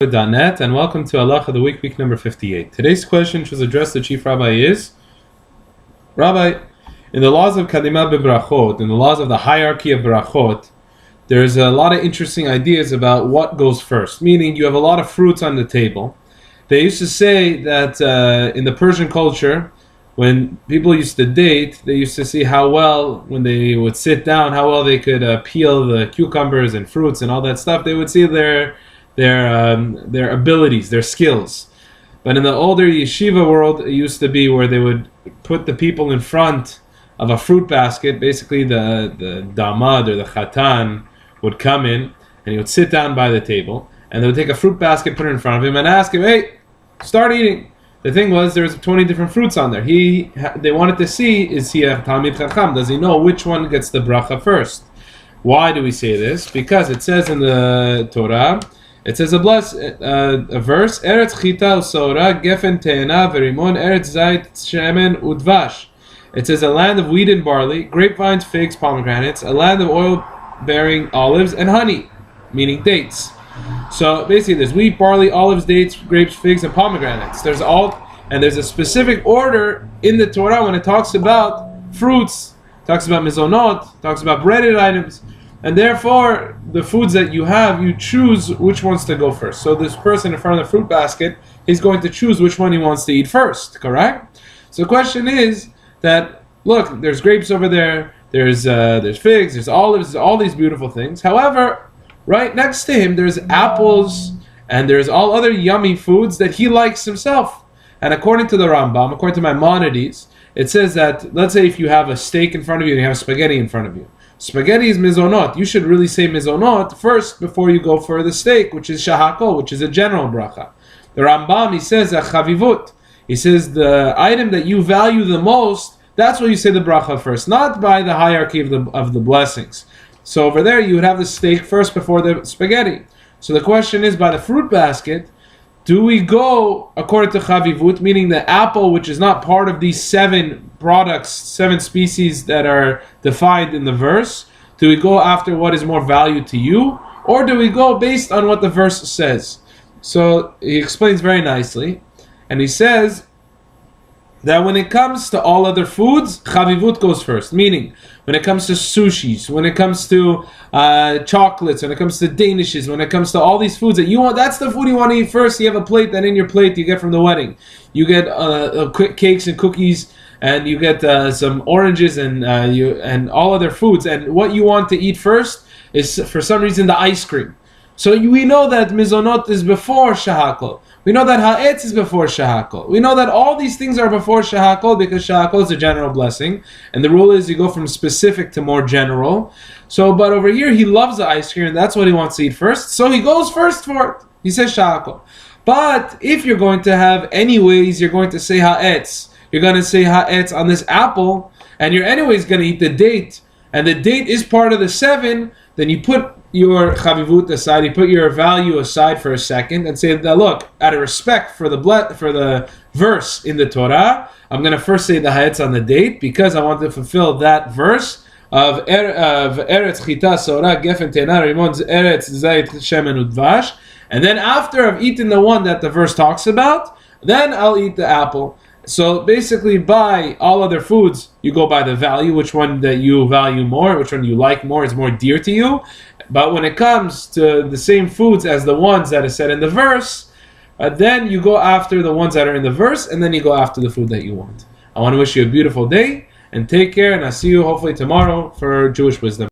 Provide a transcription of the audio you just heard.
Net, and welcome to Halacha of the week number 58. Today's question, which was addressed to Chief Rabbi, is: Rabbi, in the laws of Kadima B'Brachot, in the laws of the hierarchy of Brachot, there's a lot of interesting ideas about what goes first. Meaning, you have a lot of fruits on the table. They used to say that in the Persian culture, when people used to date, they used to see how well, when they would sit down, how well they could peel the cucumbers and fruits and all that stuff. They would see their abilities, their skills. But in the older yeshiva world, it used to be where they would put the people in front of a fruit basket. Basically, the damad or the khatan would come in and he would sit down by the table, and they would take a fruit basket, put it in front of him, and ask him, "Hey, start eating." The thing was, there was 20 different fruits on there. They wanted to see, is he a Talmid Chacham? Does he know which one gets the bracha first? Why do we say this? Because it says in the Torah, it says a verse, Eretz chita u'saora, gefen te'ena v'rimon, Eretz zayit shemen udvash. It says a land of wheat and barley, grapevines, figs, pomegranates, a land of oil-bearing olives and honey, meaning dates. So basically there's wheat, barley, olives, dates, grapes, figs, and pomegranates. There's a specific order in the Torah when it talks about fruits, talks about mizonot, talks about breaded items. And therefore, the foods that you have, you choose which ones to go first. So this person in front of the fruit basket, he's going to choose which one he wants to eat first, correct? So the question is that, look, there's grapes over there, there's figs, there's olives, there's all these beautiful things. However, right next to him, there's apples, and there's all other yummy foods that he likes himself. And according to the Rambam, according to Maimonides, it says that, let's say if you have a steak in front of you and you have spaghetti in front of you. Spaghetti is mizonot. You should really say mizonot first before you go for the steak, which is shahako, which is a general bracha. The Rambam, he says, chavivut. He says the item that you value the most, that's what you say the bracha first, not by the hierarchy of the blessings. So over there, you would have the steak first before the spaghetti. So the question is, by the fruit basket, do we go according to chavivut, meaning the apple, which is not part of these 7 products, 7 species that are defined in the verse? Do we go after what is more value to you? Or do we go based on what the verse says? So he explains very nicely. And he says that when it comes to all other foods, chavivut goes first. Meaning, when it comes to sushis, when it comes to chocolates, when it comes to danishes, when it comes to all these foods that you want, that's the food you want to eat first. You have a plate, then in your plate you get from the wedding. You get cakes and cookies, and you get some oranges and all other foods. And what you want to eat first is, for some reason, the ice cream. So we know that mizonot is before shahakol. We know that ha'etz is before shahakol. We know that all these things are before shahakol because shahakol is a general blessing. And the rule is you go from specific to more general. So, but over here, he loves the ice cream, and that's what he wants to eat first. So he goes first for it. He says shahakol. But if you're going to have anyways, you're going to say ha'etz. You're going to say ha'etz on this apple, and you're anyways going to eat the date. And the date is part of the 7, then you put your chavivut aside, you put your value aside for a second and say that, look, out of respect for the verse in the Torah, I'm going to first say the ha'etz on the date because I want to fulfill that verse of Eretz chita saora gefen te'ena rimon Eretz zayit shemen udvash. And then after I've eaten the one that the verse talks about, then I'll eat the apple. So basically, by all other foods, you go by the value, which one that you value more, which one you like more, is more dear to you. But when it comes to the same foods as the ones that are said in the verse, then you go after the ones that are in the verse, and then you go after the food that you want. I want to wish you a beautiful day, and take care, and I'll see you hopefully tomorrow for Jewish Wisdom.